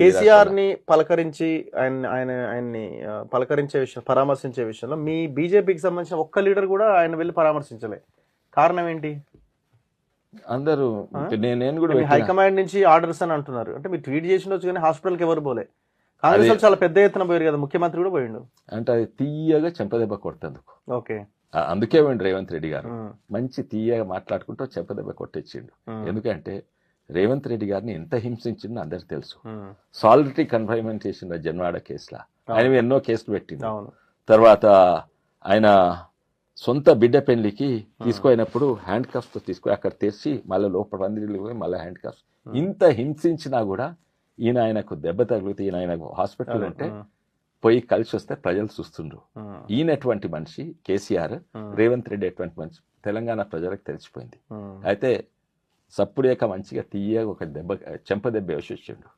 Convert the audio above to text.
కేసీఆర్ ని పలకరించి ఆయన్ని పలకరించే విషయం, పరామర్శించే విషయంలో మీ బీజేపీకి సంబంధించిన ఒక్క లీడర్ కూడా ఆయన వెళ్ళి పరామర్శించలే. కారణం ఏంటి? అందరూ నేను కూడా హైకమాండ్ నుంచి ఆర్డర్స్ అని అంటున్నారు. అంటే మీరు ట్వీట్ చేసిండొచ్చు కానీ హాస్పిటల్కి ఎవరు పోలే. కాంగ్రెస్ చాలా పెద్ద ఎత్తున పోయారు కదా, ముఖ్యమంత్రి కూడా పోయిండు. అంటే అది తీయగా చెంపదెబ్బ కొట్టేందుకు. ఓకే, అందుకే పోయిండు రేవంత్ రెడ్డి గారు. మంచి తీయగా మాట్లాడుకుంటూ చెంపదెబ్బ కొట్టించిండు. ఎందుకంటే రేవంత్ రెడ్డి గారిని ఎంత హింసించిందో అందరికి తెలుసు. సాలిటరీ కన్ఫైన్మెంట్ చేసిండు జన్వాడ కేసులో. ఆయన ఎన్నో కేసులు పెట్టిండు. తర్వాత ఆయన సొంత బిడ్డ పెళ్లికి తీసుకుపోయినప్పుడు హ్యాండ్ కఫ్స్ తో తీసుకుని అక్కడ తెరిచి మళ్ళీ లోపల పందిరిలో పోయి మళ్ళీ హ్యాండ్ కఫ్స్. ఇంత హింసించినా కూడా ఆయనకు దెబ్బ తగిలితే ఆయనకు హాస్పిటల్ అంటే పోయి కలిసి వస్తే ప్రజలు చూస్తుండ్రు. ఈయనటువంటి మనిషి కేసీఆర్, రేవంత్ రెడ్డి అటువంటి మనిషి తెలంగాణ ప్రజలకు తెలిసిపోయింది. అయితే సప్పుడేక మంచిగా తీయగా ఒక చెంప దెబ్బ వేసి వచ్చిండు.